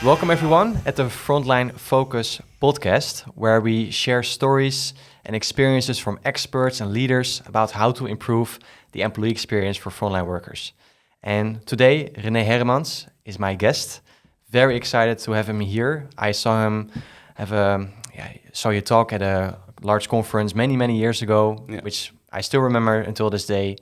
Welcome everyone at the Frontline Focus podcast, where we share stories and experiences from experts and leaders about how to improve the employee experience for frontline workers. And today, René Herremans is my guest. Very excited to have him here. I saw him saw you talk at a large conference many years ago, which I still remember until this day,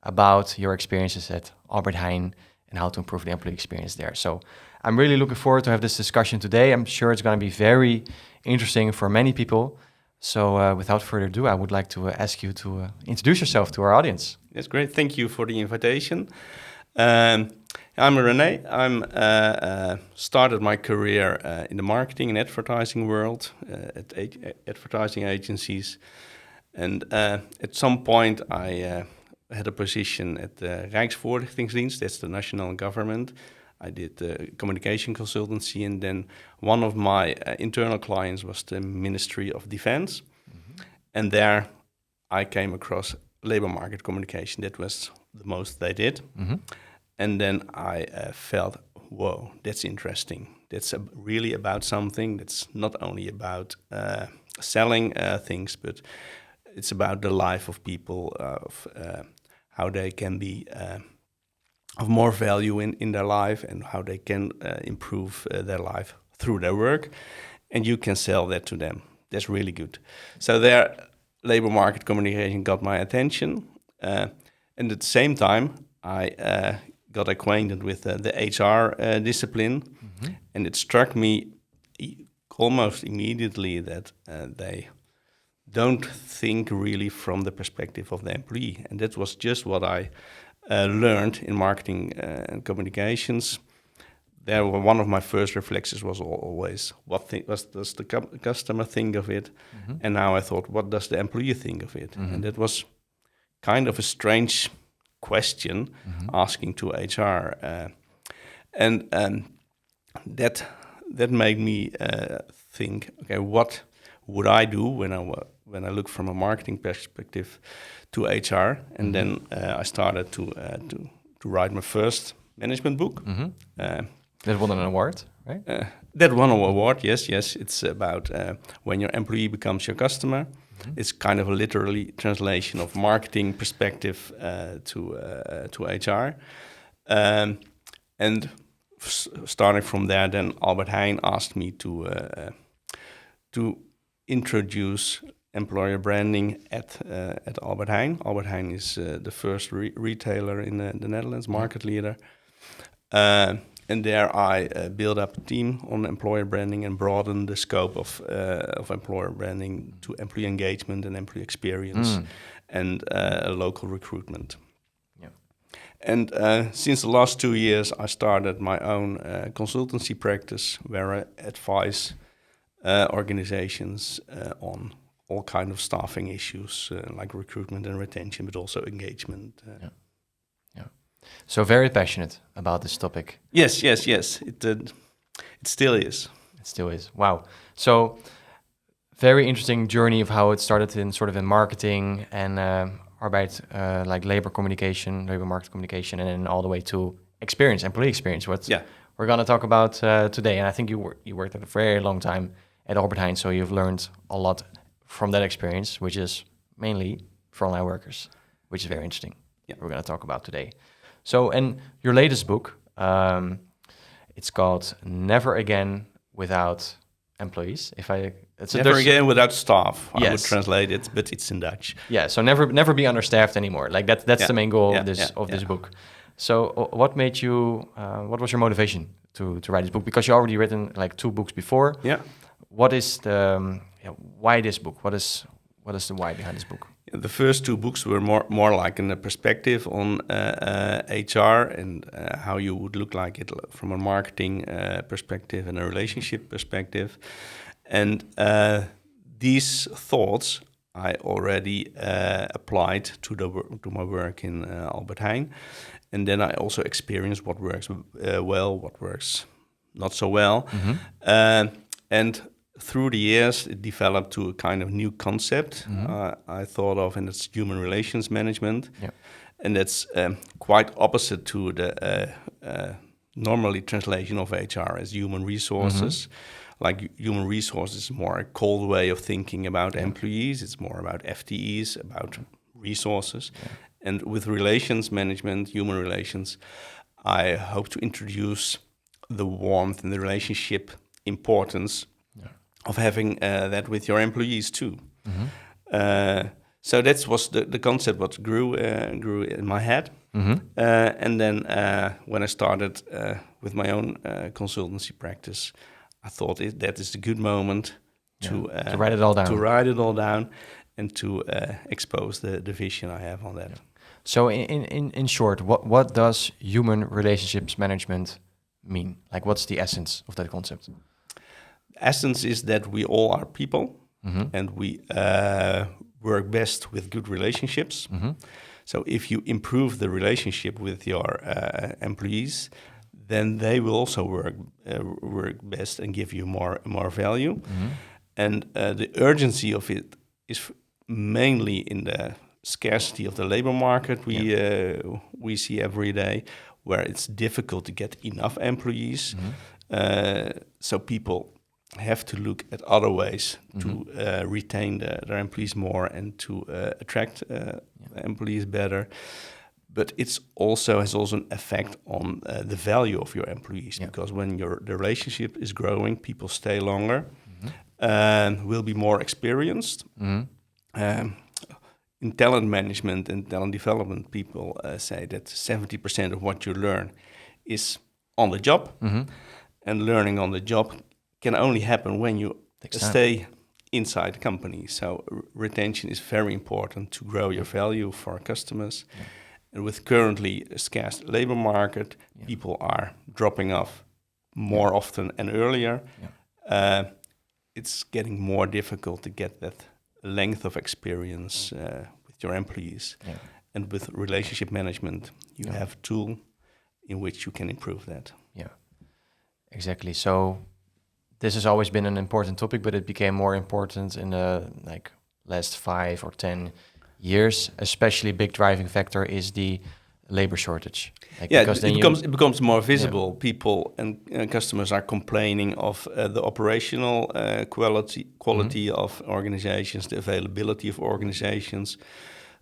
about your experiences at Albert Heijn and how to improve the employee experience there. So I'm really looking forward to have this discussion today. I'm sure it's going to be very interesting for many people. So without further ado, I would like to ask you to introduce yourself to our audience. That's great. Thank you for the invitation. I'm René. I'm started my career in the marketing and advertising world at advertising agencies. And at some point, I had a position at the Rijksvoorlichtingsdienst. That's the national government. I did communication consultancy, and then one of my internal clients was the Ministry of Defense. Mm-hmm. And there I came across labor market communication. That was the most they did. Mm-hmm. And then I felt, whoa, that's interesting. That's really about something that's not only about selling things, but it's about the life of people, of how they can be of more value in their life and how they can improve their life through their work. And you can sell that to them. That's really good. So their labor market communication got my attention. And at the same time, I got acquainted with the HR discipline. Mm-hmm. And it struck me almost immediately that they don't think really from the perspective of the employee. And that was just what I learned in marketing and communications. There, one of my first reflexes was always, what does the customer think of it? Mm-hmm. And now I thought, what does the employee think of it? Mm-hmm. And that was kind of a strange question, mm-hmm. asking to HR. And that made me think, okay, what would I do when I look from a marketing perspective to HR? And mm-hmm. then I started to write my first management book. Mm-hmm. That won an award, right? That won an award, yes. It's about when your employee becomes your customer. Mm-hmm. It's kind of a literally translation of marketing perspective to HR. And starting from there, then Albert Heijn asked me to introduce employer branding at Albert Heijn. Albert Heijn is the first retailer in the Netherlands, market leader. And there I built up a team on employer branding and broadened the scope of employer branding to employee engagement and employee experience and local recruitment. Yeah. And since the last 2 years, I started my own consultancy practice where I advise organizations on all kind of staffing issues like recruitment and retention, but also engagement. Yeah. So very passionate about this topic. Yes. It still is. It still is. Wow. So very interesting journey of how it started in marketing and like labor market communication, and then all the way to employee experience. We're going to talk about today. And I think you worked at a very long time at Albert Heijn, so you've learned a lot from that experience, which is mainly frontline workers, which is very interesting. Yeah. We're going to talk about today. So, and your latest book, it's called Never Again Without Employees. Never Again Without Staff, yes. I would translate it, but it's in Dutch. Yeah, so never be understaffed anymore. Like that's the main goal of this book. So what made you, what was your motivation to write this book? Because you already written like 2 books before. Yeah. What is the, why this book? What is the why behind this book? The first 2 books were more like a perspective on HR and how you would look like it from a marketing perspective and a relationship perspective. And these thoughts I already applied to my work in Albert Heijn. And then I also experienced what works well, what works not so well. Mm-hmm. And through the years, it developed to a kind of new concept I thought of, and it's human relations management. Yeah. And that's quite opposite to normally translation of HR as human resources. Like human resources is more a cold way of thinking about employees. It's more about FTEs, about resources. And with relations management, human relations, I hope to introduce the warmth and the relationship importance of having that with your employees too. So that was the concept what grew in my head. And then when I started with my own consultancy practice, I thought that is a good moment to write it all down. To write it all down and to expose the vision I have on that. So in short, what does human relationships management mean? Like, what's the essence of that concept? Essence is that we all are people, and we work best with good relationships. So if you improve the relationship with your employees, then they will also work best and give you more value. And the urgency of it is mainly in the scarcity of the labor market we see every day, where it's difficult to get enough employees. So people have to look at other ways to retain their employees more and to attract employees better. But it's has also an effect on the value of your employees, because when the relationship is growing, people stay longer, will be more experienced. In talent management and talent development, people say that 70% of what you learn is on the job, and learning on the job can only happen when you stay inside the company. So retention is very important to grow your value for our customers. And with currently a scarce labor market, people are dropping off more often and earlier. It's getting more difficult to get that length of experience with your employees. And with relationship management, you have a tool in which you can improve that. Yeah, exactly. So this has always been an important topic, but it became more important in the last 5 or 10 years. Especially big driving factor is the labor shortage. It becomes more visible. People and customers are complaining of the operational quality of organizations, the availability of organizations.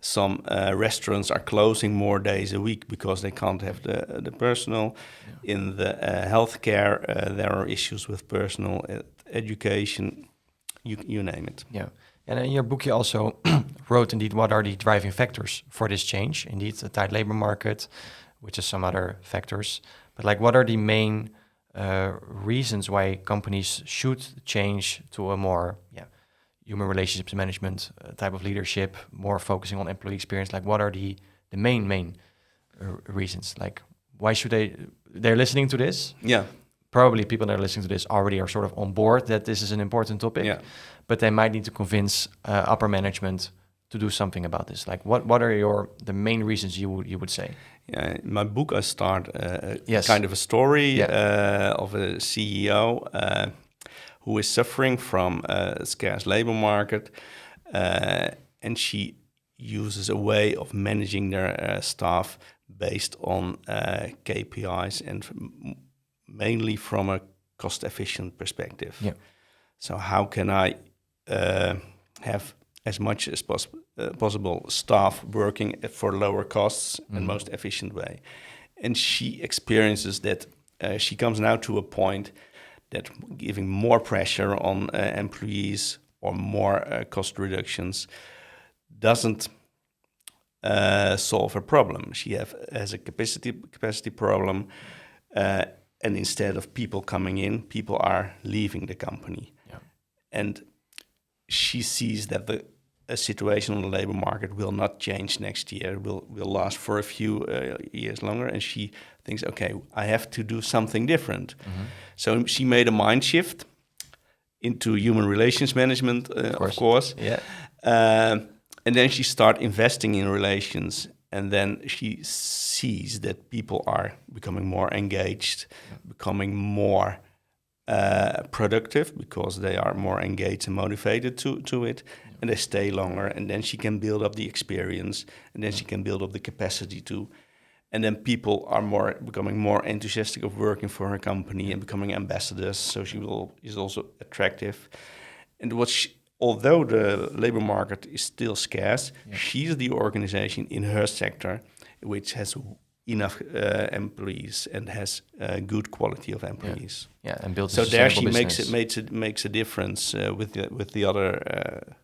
Some restaurants are closing more days a week because they can't have the personnel. In the healthcare, there are issues with personnel, education, you name it. Yeah. And in your book, you also wrote, indeed, what are the driving factors for this change? Indeed, the tight labor market, which is some other factors. But what are the main reasons why companies should change to a more human relationships management type of leadership, more focusing on employee experience? What are the main reasons? Why should they're listening to this? Yeah. Probably people that are listening to this already are sort of on board that this is an important topic. Yeah. But they might need to convince upper management to do something about this. What are the main reasons you would say? Yeah, in my book I start kind of a story of a CEO who is suffering from a scarce labor market, and she uses a way of managing their staff based on KPIs and mainly from a cost-efficient perspective. Yeah. So how can I have as much as possible staff working for lower costs and most efficient way? And she experiences that she comes now to a point that giving more pressure on employees or more cost reductions doesn't solve a problem. She has a capacity problem, and instead of people coming in, people are leaving the company. Yeah. And she sees that the situation on the labor market will not change next year, will last for a few years longer, and she thinks, okay, I have to do something different. So she made a mind shift into human relations management, of course. Yeah. And then she started investing in relations, and then she sees that people are becoming more engaged, becoming more productive because they are more engaged and motivated to it, and they stay longer, and then she can build up the experience, and then she can build up the capacity to And then people are becoming more enthusiastic of working for her company and becoming ambassadors. So is also attractive. And although the labor market is still scarce, she's the organization in her sector which has enough employees and has good quality of employees. And builds a so there sustainable she business. makes a difference with the other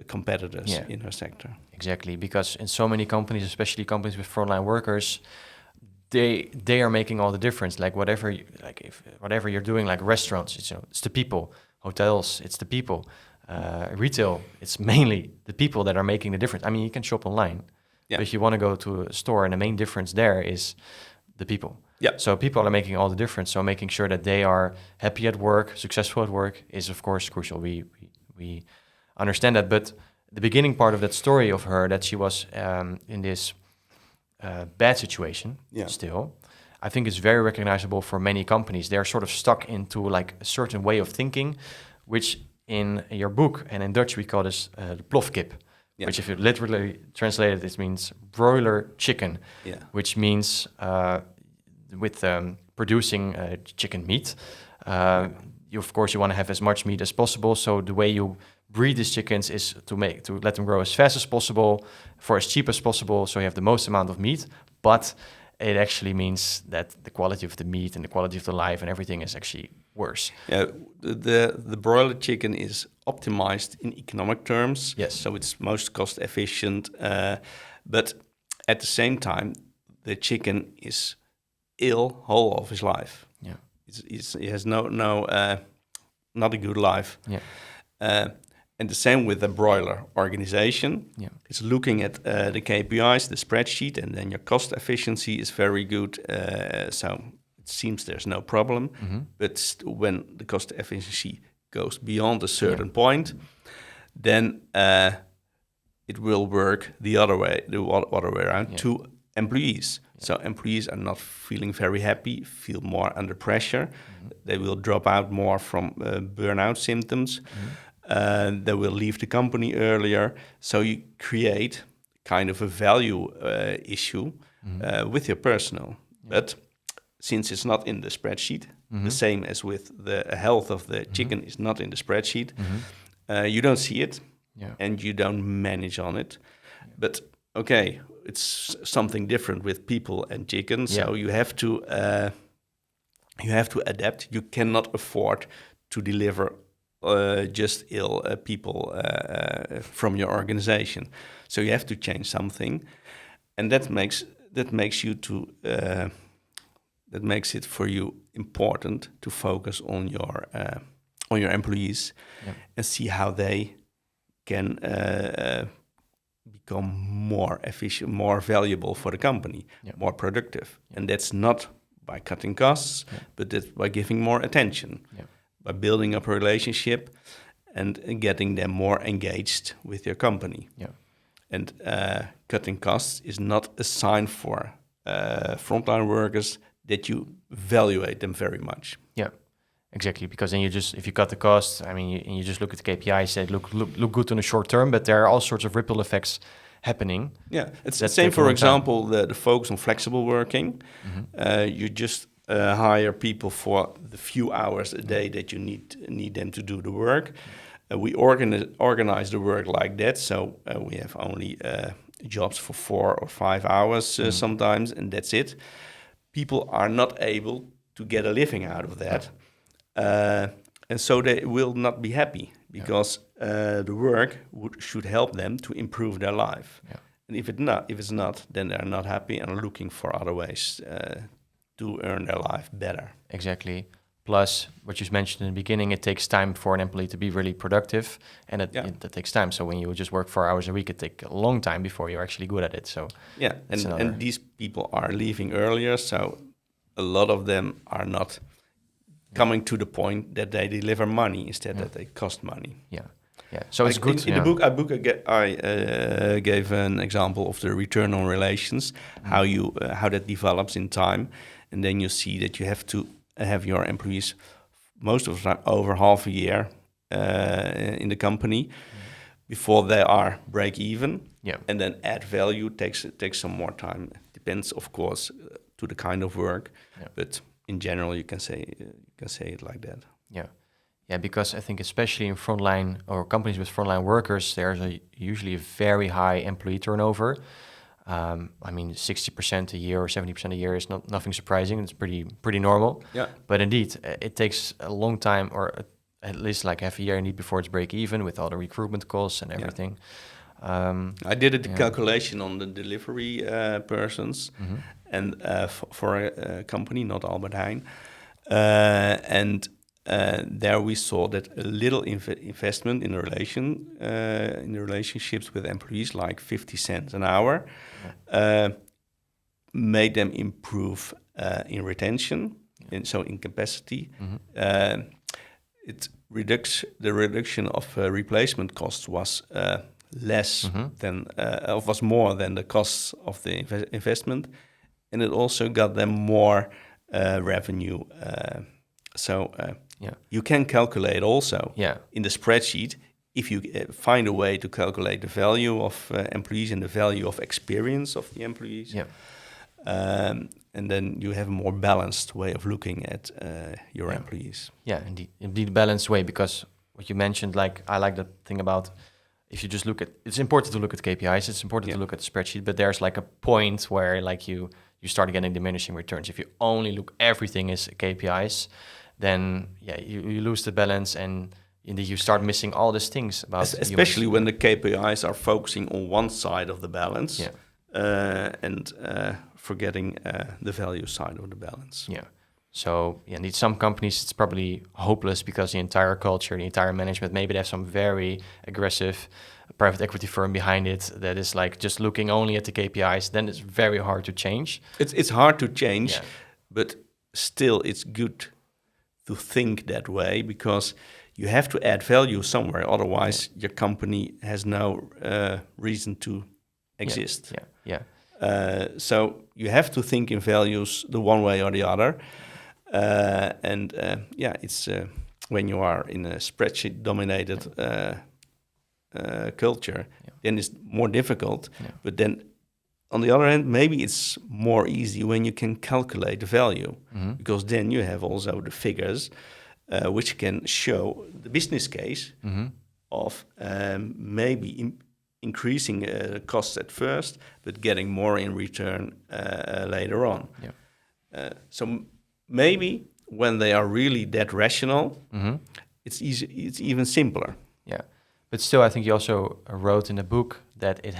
competitors in her sector. Exactly, because in so many companies, especially companies with frontline workers, they are making all the difference. Like whatever you're doing, like restaurants, it's the people. Hotels, it's the people. Retail, it's mainly the people that are making the difference. I mean, you can shop online, but if you want to go to a store, and the main difference there is the people. Yeah. So people are making all the difference. So making sure that they are happy at work, successful at work, is of course crucial. We understand that, but the beginning part of that story of her, that she was in this bad situation still, I think is very recognizable for many companies. They're sort of stuck into like a certain way of thinking, which in your book, and in Dutch we call this the plofkip, which if you literally translate it, it means broiler chicken, which means with producing chicken meat, of course you want to have as much meat as possible. So the way you breed these chickens is to let them grow as fast as possible for as cheap as possible, so you have the most amount of meat. But it actually means that the quality of the meat and the quality of the life and everything is actually worse. The broiler chicken is optimized in economic terms. Yes. So it's most cost efficient, but at the same time, the chicken is ill whole of his life. Yeah. He has not a good life. Yeah. And the same with the broiler organization. Yeah. It's looking at the KPIs, the spreadsheet, and then your cost efficiency is very good. So it seems there's no problem. Mm-hmm. But when the cost efficiency goes beyond a certain point, then it will work the other way around to employees. Yeah. So employees are not feeling very happy, feel more under pressure. Mm-hmm. They will drop out more from burnout symptoms. Mm-hmm. They will leave the company earlier. So you create kind of a value issue with your personnel. Yeah. But since it's not in the spreadsheet, the same as with the health of the chicken is not in the spreadsheet, you don't see it and you don't manage on it. Yeah. But okay, it's something different with people and chicken. So you have to adapt. You cannot afford to deliver just ill people from your organization. So you have to change something, and that makes it for you important to focus on your employees and see how they can become more efficient, more valuable for the company, more productive. And that's not by cutting costs, but that's by giving more attention. By building up a relationship and getting them more engaged with your company. Yeah. And cutting costs is not a sign for frontline workers that you evaluate them very much. Yeah, exactly. Because then if you cut the costs, I mean, you just look at the KPIs, say look good in the short term, but there are all sorts of ripple effects happening. Yeah, it's the same, for example, the focus on flexible working. You just hire people for the few hours a day that you need them to do the work. We organize the work like that, so we have only jobs for 4 or 5 hours sometimes, and that's it. People are not able to get a living out of that, and so they will not be happy because the work should help them to improve their life. Yeah. And if it's not, then they're not happy and are looking for other ways to earn their life better. Exactly. Plus, what you mentioned in the beginning, it takes time for an employee to be really productive, and it takes time. So when you just work 4 hours a week, it takes a long time before you're actually good at it. So and these people are leaving earlier, so a lot of them are not coming to the point that they deliver money instead that they cost money. Yeah. Yeah, so it's good. In the book, I gave an example of the return on relations, how that develops in time, and then you see that you have to have your employees most of the time over half a year in the company before they are break even, and then add value takes some more time. depends, of course, to the kind of work, but in general, you can say it like that. Yeah, because I think especially in frontline or companies with frontline workers, there's usually a very high employee turnover. I mean, 60% a year or 70% a year is nothing surprising. It's pretty normal. Yeah. But indeed, it takes a long time, or at least like half a year indeed before it's break even with all the recruitment costs and everything. I did a calculation on the delivery persons, and for a company, not Albert Heijn, and there we saw that a little investment in the relationships with employees, like 50 cents an hour, made them improve in retention, and so in capacity. The reduction of replacement costs was less than was more than the costs of the investment, and it also got them more revenue. You can calculate also in the spreadsheet if you find a way to calculate the value of employees and the value of experience of the employees. And then you have a more balanced way of looking at your employees. Yeah, indeed, balanced way, because what you mentioned, like I like that thing about if you just look at, it's important to look at KPIs, it's important to look at the spreadsheet, but there's like a point where like you start getting diminishing returns. If you only look everything as KPIs, then you lose the balance, and indeed you start missing all these things about especially when the KPIs are focusing on one side of the balance and forgetting the value side of the balance. So indeed, some companies it's probably hopeless because the entire culture, the entire management, maybe they have some very aggressive private equity firm behind it that is like just looking only at the KPIs. Then it's very hard to change. It's hard to change, but still it's good to think that way, because you have to add value somewhere. Otherwise, your company has no reason to exist. So you have to think in values the one way or the other. It's when you are in a spreadsheet-dominated culture, then it's more difficult. But then, on the other hand, maybe it's more easy when you can calculate the value, because then you have also the figures which can show the business case of maybe increasing costs at first, but getting more in return later on. So maybe when they are really that rational, it's easy. It's even simpler. But still, I think you also wrote in the book that it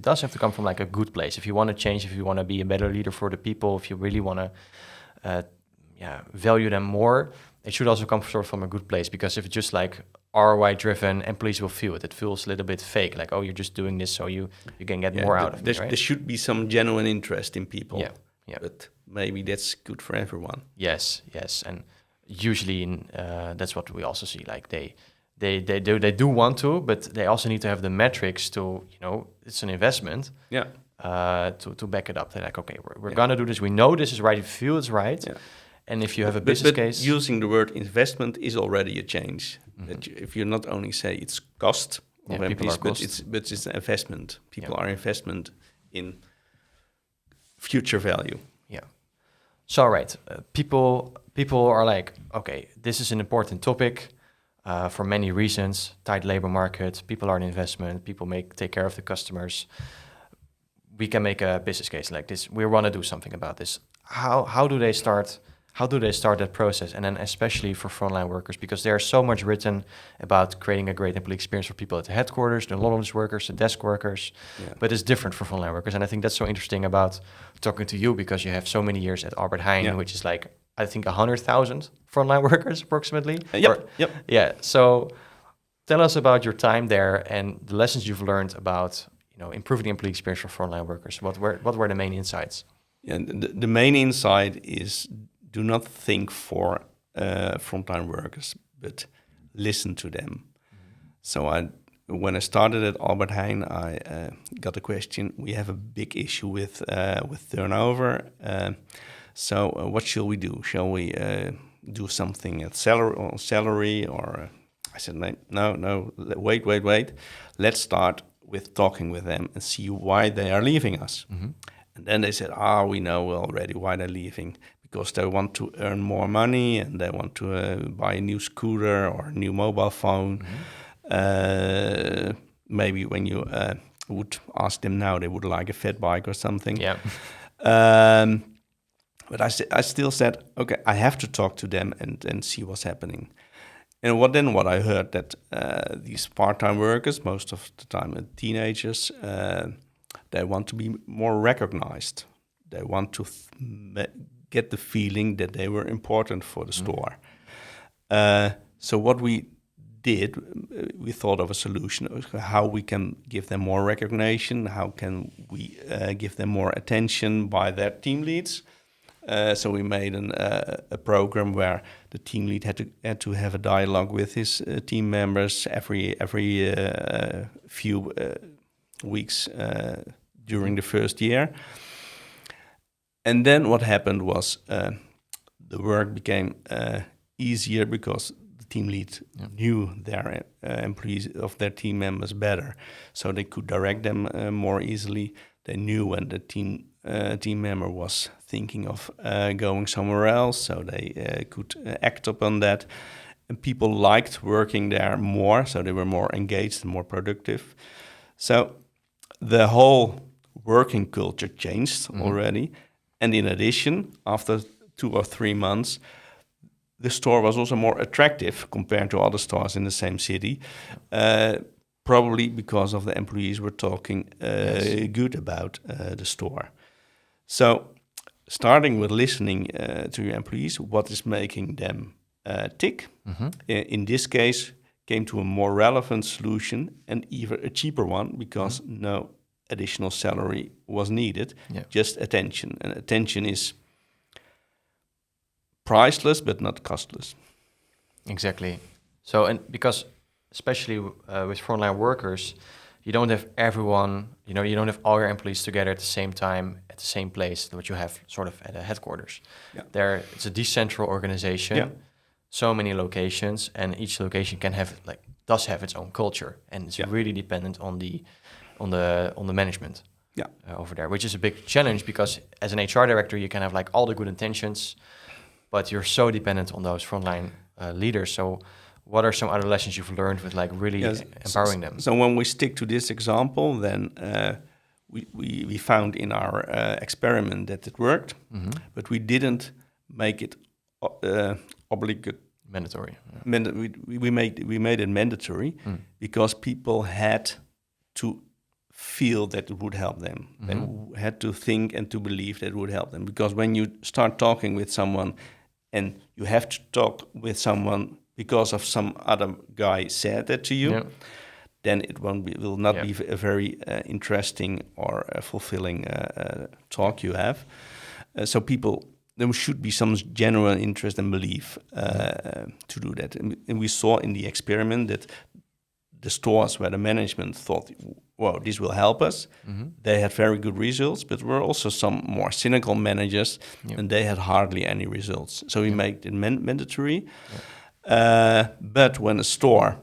does have to come from like a good place. If you want to change, if you want to be a better leader for the people, if you really want to value them more, it should also come sort of from a good place. Because if it's just like ROI driven, employees will feel it. It feels a little bit fake, like, oh, you're just doing this so you can get more out of it, right? There should be some genuine interest in people. But maybe that's good for everyone. Yes, and usually that's what we also see. Like they do want to, but they also need to have the metrics to, it's an investment. To back it up. They're like, okay, we're gonna do this. We know this is right. We feel it's right. And if you have a business case, using the word investment is already a change. That if you not only say it's cost of employees, but it's an investment. People are investment in future value. So right, people are like, okay, this is an important topic for many reasons. Tight labor market, people are an investment. People take care of the customers. We can make a business case like this. We want to do something about this. How do they start? How do they start that process? And then especially for frontline workers, because there's so much written about creating a great employee experience for people at the headquarters, the knowledge workers, the desk workers, but it's different for frontline workers. And I think that's so interesting about talking to you, because you have so many years at Albert Heijn, which is like, I think 100,000 frontline workers approximately. So tell us about your time there and the lessons you've learned about improving the employee experience for frontline workers. What were the main insights? The main insight is, do not think for frontline workers, but listen to them. So when I started at Albert Heijn, I got a question. We have a big issue with turnover. So what shall we do? Shall we do something at salary? Or I said, no, wait. Let's start with talking with them and see why they are leaving us. And then they said, we know already why they're leaving, because they want to earn more money and they want to buy a new scooter or a new mobile phone. Maybe when you would ask them now, they would like a fat bike or something. Yeah. But I still said, okay, I have to talk to them and see what's happening. And what I heard that these part-time workers, most of the time teenagers, they want to be more recognized. They want to get the feeling that they were important for the store. So what we did, we thought of a solution, how we can give them more recognition, how can we give them more attention by their team leads. So we made a program where the team lead had to have a dialogue with his team members every few weeks during the first year. And then what happened was the work became easier because the team lead knew their employees of their team members better, so they could direct them more easily. They knew when the team member was thinking of going somewhere else, so they could act upon that. And people liked working there more, so they were more engaged and more productive. So the whole working culture changed already. And in addition, after 2 or 3 months, the store was also more attractive compared to other stores in the same city. Probably because of the employees were talking good about the store. So starting with listening to your employees, what is making them tick, in this case, came to a more relevant solution and even a cheaper one because no additional salary was needed, just attention. And attention is priceless but not costless. Exactly. So, and because especially with frontline workers, you don't have everyone, you don't have all your employees together at the same time, at the same place, what you have sort of at a headquarters. Yeah. It's a decentralized organization, so many locations, and each location does have its own culture, and it's really dependent on the management over there, which is a big challenge because as an HR director, you can have like all the good intentions, but you're so dependent on those frontline leaders. So what are some other lessons you've learned with like really empowering them? So when we stick to this example, then we found in our experiment that it worked, but we didn't make it obligatory. Mandatory. We made it mandatory because people had to feel that it would help them. They had to think and to believe that it would help them. Because when you start talking with someone and you have to talk with someone because of some other guy said that to you, then it will not be a very interesting or fulfilling talk you have. So there should be some genuine interest and belief to do that. And we saw in the experiment that the stores where the management thought, wow, this will help us, they had very good results, but there were also some more cynical managers, and they had hardly any results. So we made it mandatory. But when a store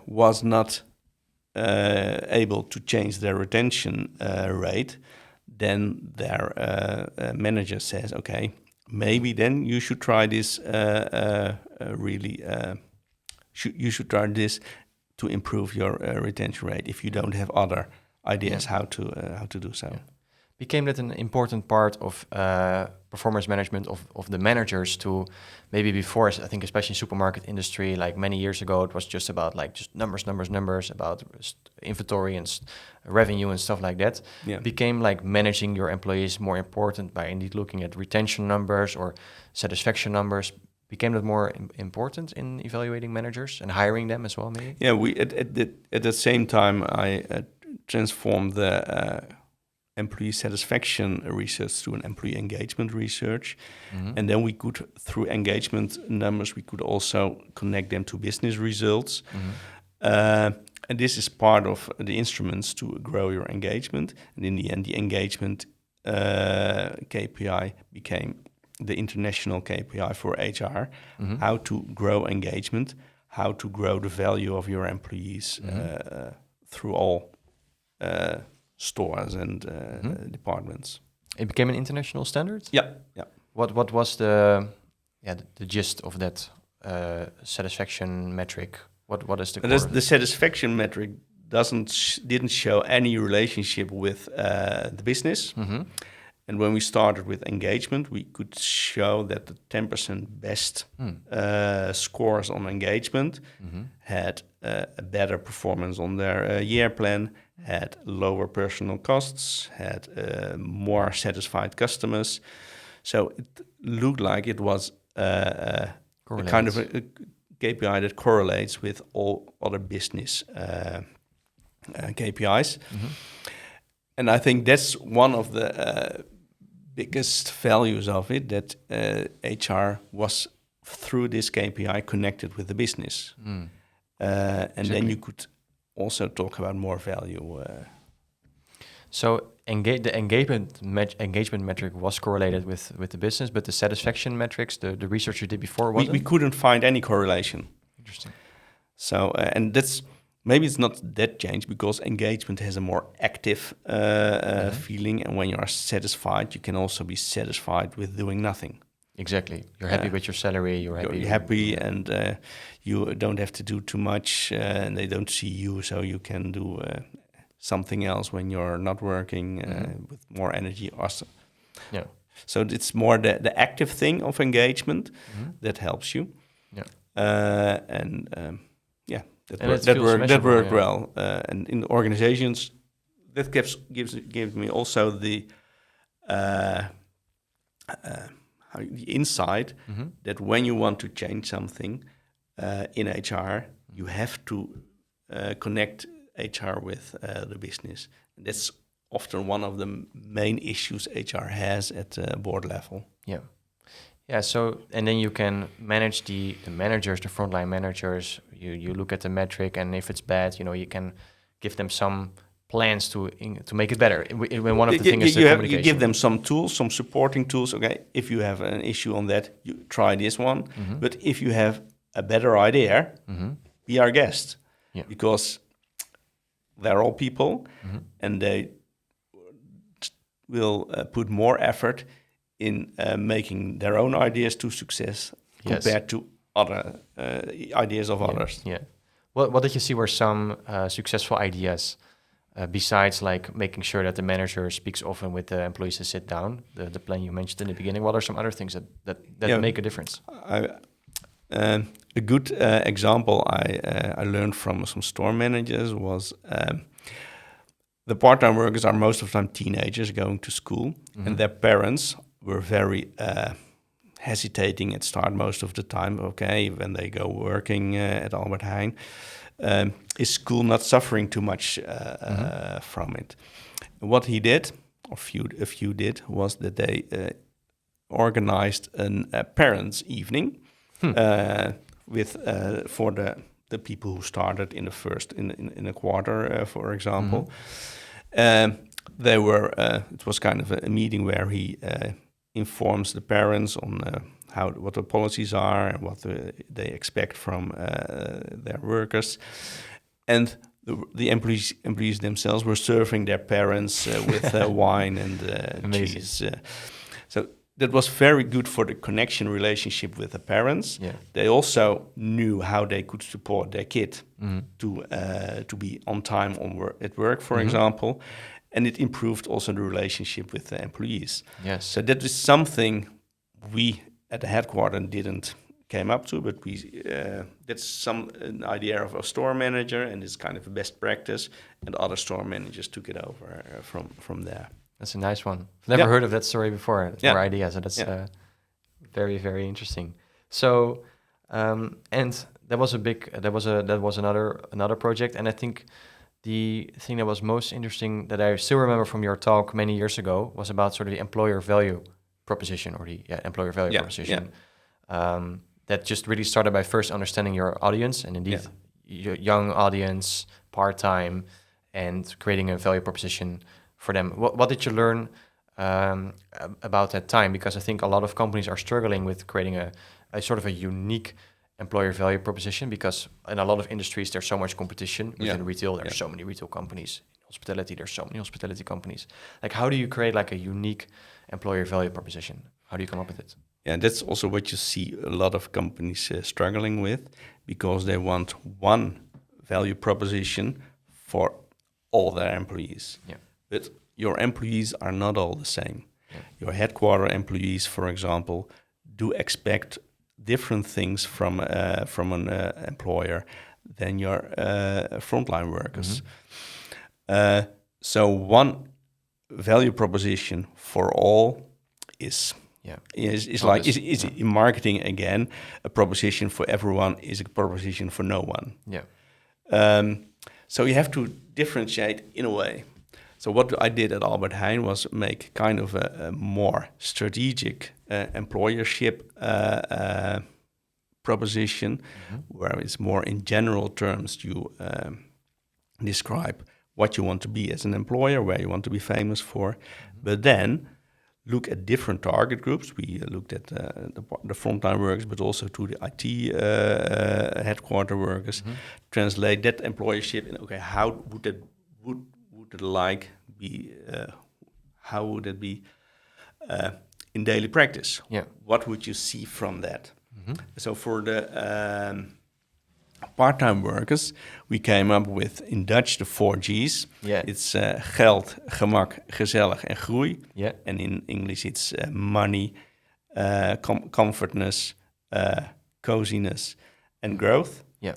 was not able to change their retention rate, then their manager says, okay, maybe then you should try this you should try this to improve your retention rate if you don't have other ideas how to do so. Became that an important part of performance management of the managers to maybe before, I think especially in supermarket industry, like many years ago, it was just about like just numbers, about inventory and revenue and stuff like that. Became like managing your employees more important by indeed looking at retention numbers or satisfaction numbers. Became that more important in evaluating managers and hiring them as well, maybe? Yeah, we at the same time I transformed the employee satisfaction research to an employee engagement research. And then we could, through engagement numbers, we could also connect them to business results. And this is part of the instruments to grow your engagement. And in the end, the engagement KPI became the international KPI for HR, how to grow engagement, how to grow the value of your employees through all stores and departments. It became an international standard? Yeah. What was the gist of that satisfaction metric? What is the But core? the satisfaction metric didn't show any relationship with the business. And when we started with engagement, we could show that the 10% best scores on engagement had a better performance on their year plan, had lower personal costs, had more satisfied customers. So it looked like it was a kind of a KPI that correlates with all other business KPIs. And I think that's one of the biggest values of it, that HR was, through this KPI, connected with the business. And then you could also talk about more value. So the engagement metric was correlated with the business, but the satisfaction metrics, the research you did before, wasn't? We couldn't find any correlation. Interesting. So, and that's, maybe it's not that changed, because engagement has a more active feeling, and when you are satisfied, you can also be satisfied with doing nothing. Exactly. You're happy with your salary. You're happy, and you don't have to do too much, and they don't see you, so you can do something else when you're not working with more energy. Awesome. Yeah. So it's more the active thing of engagement that helps you. Yeah. That worked well. And in the organizations, that gives me also the insight that when you want to change something in HR, you have to connect HR with the business. And that's often one of the main issues HR has at board level. Yeah. Yeah, so, and then you can manage the managers, the frontline managers. You look at the metric, and if it's bad, you can give them some plans to make it better. When one of the things is the communication. You give them some tools, some supporting tools. Okay, if you have an issue on that, you try this one. But if you have a better idea, be our guest. Yeah. Because they're all people, and they will put more effort in making their own ideas to success compared to other ideas of others. Yeah. What did you see were some successful ideas besides like making sure that the manager speaks often with the employees to sit down, the plan you mentioned in the beginning? What are some other things that make a difference? A good example I learned from some store managers was the part-time workers are most of the time teenagers going to school, and their parents were very hesitating at start most of the time. Okay, when they go working at Albert Heijn, is school not suffering too much from it? What he did, or a few did, was that they organized a parents' evening with for the people who started in the first in a quarter, for example. They were. It was kind of a meeting where he informs the parents on what the policies are and what they expect from their workers, and the employees themselves were serving their parents with wine and cheese. So that was very good for the connection relationship with the parents. Yeah. They also knew how they could support their kid to be on time at work, for example. And it improved also the relationship with the employees. Yes. So that is something we at the headquarters didn't came up to, but that's an idea of a store manager, and it's kind of a best practice, and other store managers took it over from there. That's a nice one. I've never heard of that story before, or idea, so that's very, very interesting. So, and that was another project, and I think the thing that was most interesting that I still remember from your talk many years ago was about sort of the employer value proposition, or the employer value proposition. That just really started by first understanding your audience, and indeed your young audience, part-time, and creating a value proposition for them. What did you learn about that time? Because I think a lot of companies are struggling with creating a sort of a unique employer value proposition, because in a lot of industries there's so much competition within retail. There's so many retail companies, hospitality. There's so many hospitality companies. Like, how do you create like a unique employer value proposition? How do you come up with it? Yeah, that's also what you see a lot of companies struggling with, because they want one value proposition for all their employees. Yeah. But your employees are not all the same. Yeah. Your headquarter employees, for example, do expect different things from an employer than your frontline workers. So one value proposition for all is in marketing again. A proposition for everyone is a proposition for no one. Yeah. So you have to differentiate in a way. So what I did at Albert Heijn was make kind of a more strategic employership proposition, where it's more in general terms. You describe what you want to be as an employer, where you want to be famous for, but then look at different target groups. We looked at the frontline workers, but also to the IT headquarter workers. Translate that employership in, okay, how would it be? How would it be in daily practice? Yeah. What would you see from that? So for the part-time workers, we came up with, in Dutch, the 4 G's. Yeah. It's geld, gemak, gezellig en groei. Yeah. And in English, it's money, comfortness, coziness, and growth. Yeah.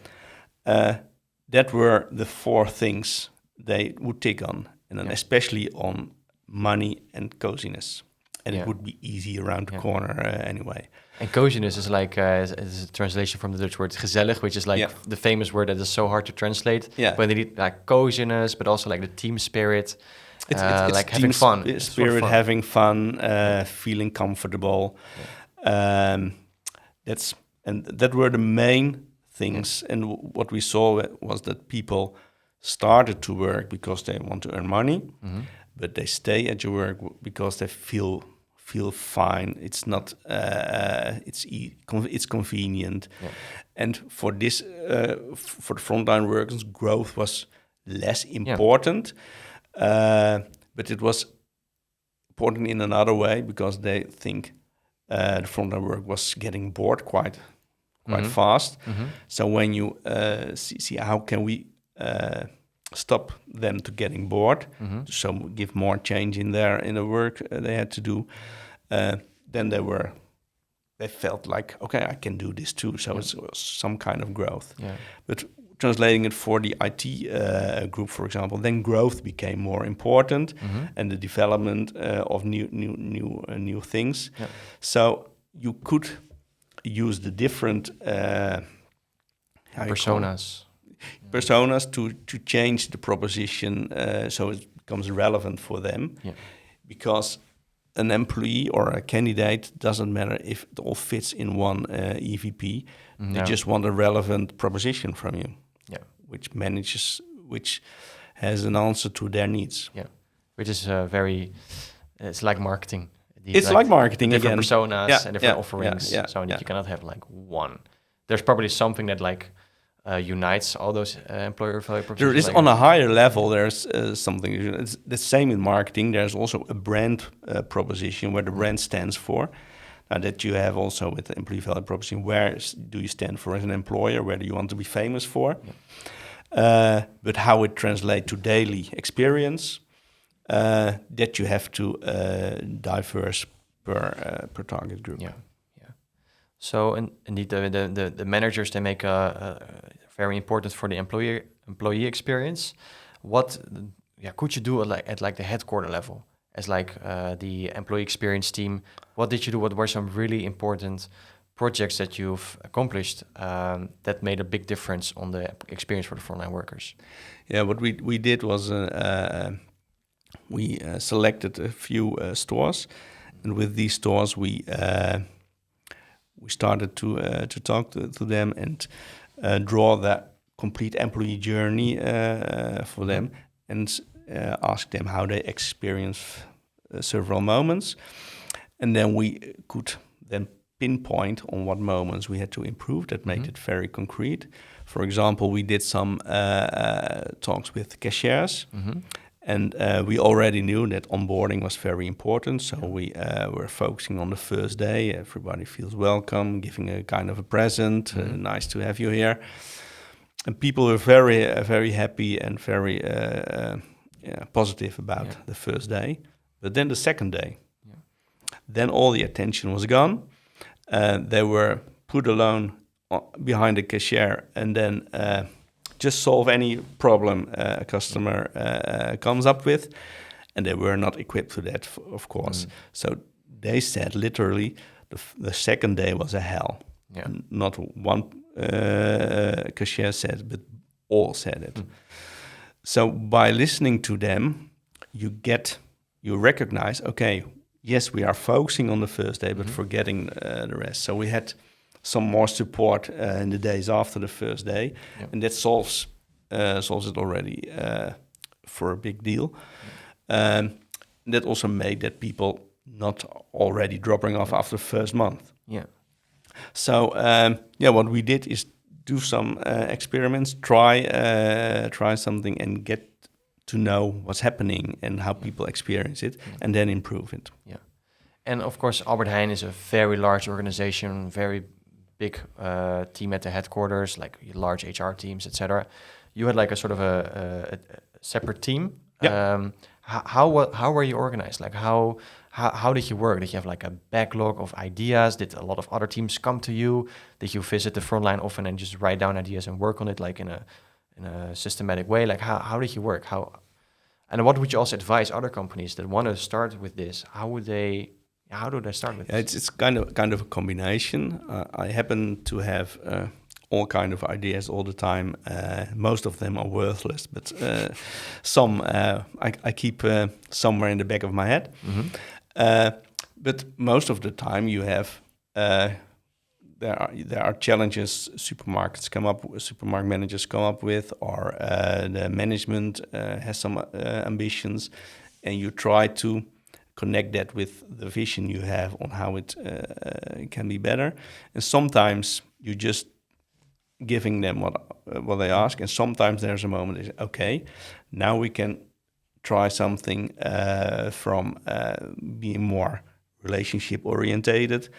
That were the 4 things they would tick on, and then especially on money and coziness. And it would be easy around the corner anyway. And coziness is like is a translation from the Dutch word gezellig, which is like the famous word that is so hard to translate. Yeah. But they need like coziness, but also like the team spirit. It's like having fun. Spirit, having fun, feeling comfortable. Yeah. That were the main things. Yeah. And what we saw was that people started to work because they want to earn money, but they stay at your work because they feel fine. It's not. It's convenient, and for this, for the frontline workers, growth was less important, but it was important in another way, because they think the frontline work was getting bored quite fast. So when you see how can we stop them to getting bored, so give more change in the work they had to do, then they felt like, okay, I can do this too. So it was some kind of growth. Yeah. But translating it for the IT group, for example, then growth became more important, and the development of new things. Yeah. So you could use the different personas to change the proposition, so it becomes relevant for them. Yeah. Because an employee or a candidate, doesn't matter if it all fits in one EVP. No. They just want a relevant proposition from you, which has an answer to their needs. Yeah, which is it's like marketing. It's like marketing different again. Personas and different offerings. So you cannot have like one. There's probably something that like unites all those employer value propositions. There is like on a higher level. There's something. It's the same in marketing. There's also a brand proposition where the brand stands for. That you have also with the employee value proposition. Where do you stand for as an employer? Where do you want to be famous for? Yeah. But how it translates to daily experience, that you have to diverse per target group. Yeah. So indeed, the managers, they make a very important for the employee experience. What could you do at the headquarter level as the employee experience team? What did you do? What were some really important projects that you've accomplished that made a big difference on the experience for the frontline workers? Yeah, what we did was we selected a few stores, and with these stores we started to talk to them and draw that complete employee journey for them, and ask them how they experience several moments, and then we could then pinpoint on what moments we had to improve. That made it very concrete. For example, we did some talks with cashiers, and we already knew that onboarding was very important. So we were focusing on the first day. Everybody feels welcome, giving a kind of a present. Nice to have you here. And people were very happy and very positive about the first day. But then the second day, then all the attention was gone. They were put alone behind the cashier, and then just solve any problem a customer comes up with. And they were not equipped for that, of course. So they said literally the second day was a hell. Yeah. Not one cashier said, but all said it. So by listening to them, you recognize, okay, yes, we are focusing on the first day, but forgetting the rest. So we had some more support in the days after the first day, and that solves it already for a big deal. That also made that people not already dropping off after the first month. Yeah. So what we did is do some experiments, try something, and get to know what's happening and how people experience it, and then improve it. Yeah, and of course, Albert Heijn is a very large organization, very big team at the headquarters, like large HR teams, etc. You had like a sort of a separate team. Yeah. How were you organized? Like how did you work? Did you have like a backlog of ideas? Did a lot of other teams come to you? Did you visit the frontline often and just write down ideas and work on it like in a systematic way? Like how did you work? And what would you also advise other companies that want to start with this? How do they start with this? It's kind of a combination. I happen to have all kind of ideas all the time. Most of them are worthless, but some I keep somewhere in the back of my head. But most of the time, you have there are challenges supermarket managers come up with, or the management has some ambitions, and you try to connect that with the vision you have on how it can be better. And sometimes you just giving them what they ask, and sometimes there's a moment they say, okay, now we can try something from being more relationship orientated,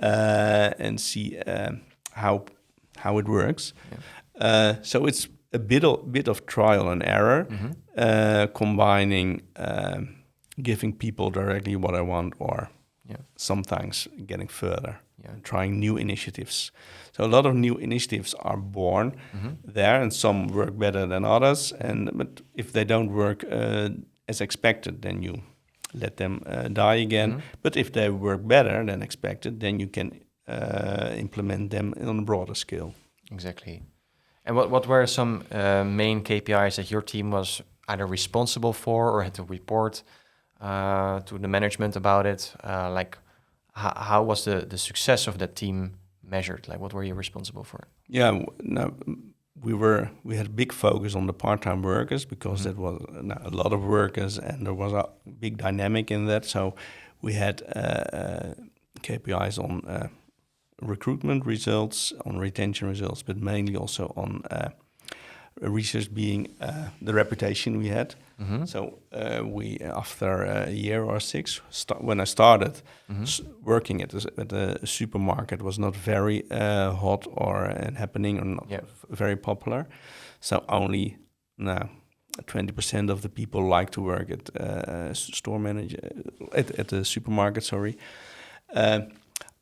and see how it works. So it's a bit of trial and error, combining giving people directly what I want, or sometimes getting further, trying new initiatives. So a lot of new initiatives are born there, and some work better than others. But if they don't work as expected, then you let them die again. But if they work better than expected, then you can implement them on a broader scale. Exactly. And what were some main KPIs that your team was either responsible for or had to report to the management about it? Like, how was the success of that team measured? Like, what were you responsible for? Yeah, we had a big focus on the part-time workers, because that was a lot of workers, and there was a big dynamic in that. So we had KPIs on recruitment results, on retention results, but mainly also on research being the reputation we had. So we, after a year or six, when I started working at the supermarket, was not very hot and happening, or not very popular. So only 20% of the people like to work at store manager at the supermarket. Sorry.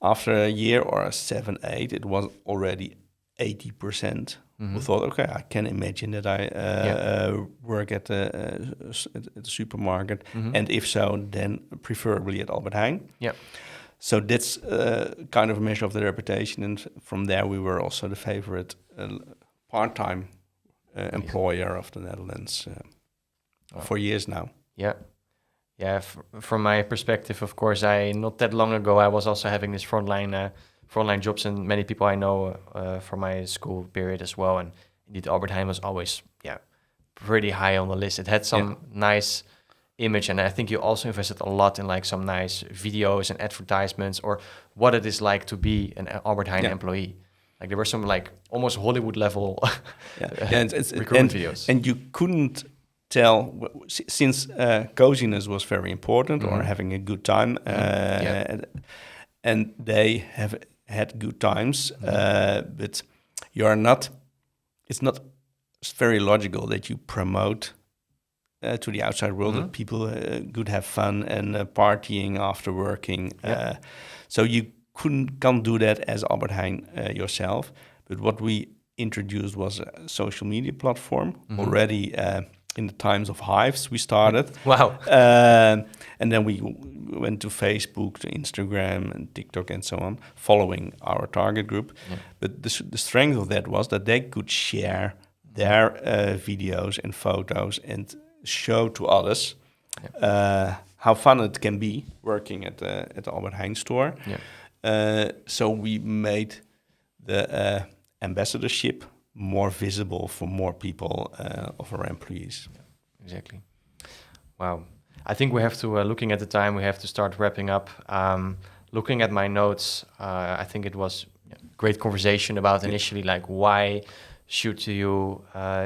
After a year or 7, 8, it was already 80%. We thought, okay, I can imagine that I work at the supermarket, and if so, then preferably at Albert Heijn. Yeah. So that's kind of a measure of the reputation, and from there we were also the favorite part-time employer of the Netherlands for years now. Yeah. Yeah, from my perspective, of course, not that long ago, I was also having this frontline jobs, and many people I know from my school period as well. And indeed, Albert Heijn was always, pretty high on the list. It had some nice image, and I think you also invested a lot in like some nice videos and advertisements, or what it is like to be an Albert Heijn employee. Like there were some like almost Hollywood level recruitment videos, and you couldn't tell since coziness was very important, or having a good time, and they have had good times, but you're not. It's not very logical that you promote to the outside world that people could have fun and partying after working. So you can't do that as Albert Heijn yourself. But what we introduced was a social media platform already in the times of Hives. We started. Wow. And then we went to Facebook, to Instagram and TikTok and so on, following our target group. But the strength of that was that they could share their videos and photos and show to others how fun it can be working at the Albert Heijn store. So we made the ambassadorship more visible for more people of our employees. Exactly. Wow. I think we have to, looking at the time, we have to start wrapping up. Looking at my notes, I think it was a great conversation about initially, like, why should you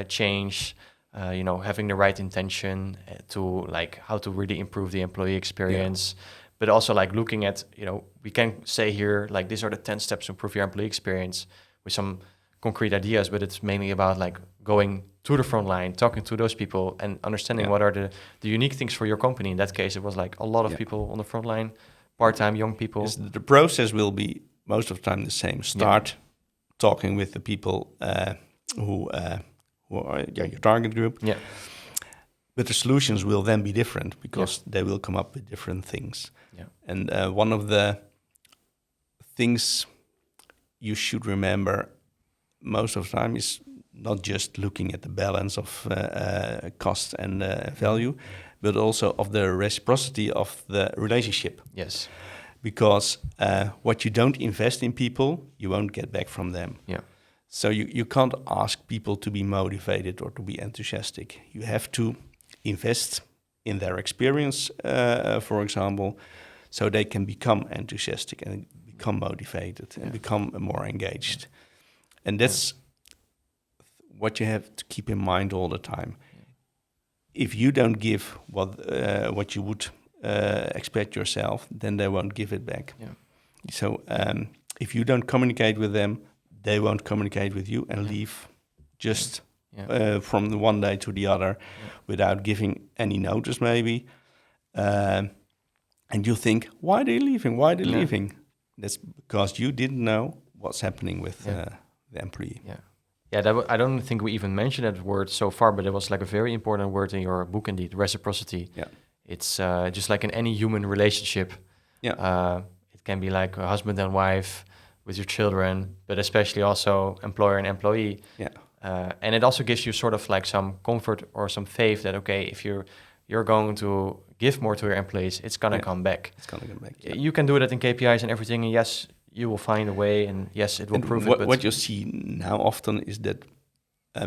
change, having the right intention to, like, how to really improve the employee experience. But also, like, looking at, we can say here, like, these are the 10 steps to improve your employee experience with some concrete ideas, but it's mainly about, like, going to the front line, talking to those people and understanding what are the unique things for your company. In that case, it was like a lot of people on the front line, part-time young people. Yes, the process will be most of the time the same. Start talking with the people who are your target group. But the solutions will then be different because they will come up with different things. And one of the things you should remember most of the time is not just looking at the balance of cost and value, but also of the reciprocity of the relationship. Yes. Because what you don't invest in people, you won't get back from them. So you can't ask people to be motivated or to be enthusiastic. You have to invest in their experience, for example, so they can become enthusiastic and become motivated and become more engaged. And that's what you have to keep in mind all the time. If you don't give what you would expect yourself, then they won't give it back. So if you don't communicate with them, they won't communicate with you and leave just from the one day to the other without giving any notice maybe. And you think, why are they leaving? Why are they leaving? That's because you didn't know what's happening with the employee. I don't think we even mentioned that word so far, but it was like a very important word in your book indeed, reciprocity. It's just like in any human relationship. It can be like a husband and wife with your children, but especially also employer and employee. And it also gives you sort of like some comfort or some faith that, okay, if you're going to give more to your employees, it's going to come back. It's going to come back. You can do that in KPIs and everything, and yes, you will find a way, and yes, it will prove it. But what you see now often is that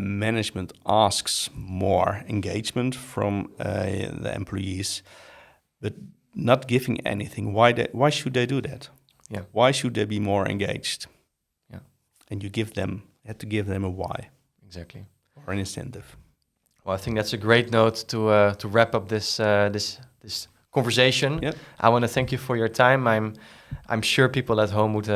management asks more engagement from the employees, but not giving anything. Why should they do that? Why should they be more engaged? And you have to give them a why. Exactly. Or an incentive. Well, I think that's a great note to wrap up this conversation. I want to thank you for your time. I'm sure people at home would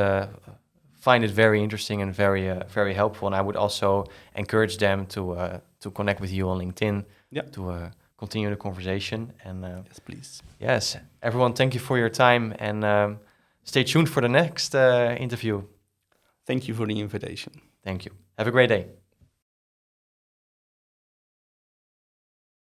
find it very interesting and very helpful. And I would also encourage them to connect with you on LinkedIn to continue the conversation. And yes, please. Yes, everyone, thank you for your time, and stay tuned for the next interview. Thank you for the invitation. Thank you. Have a great day.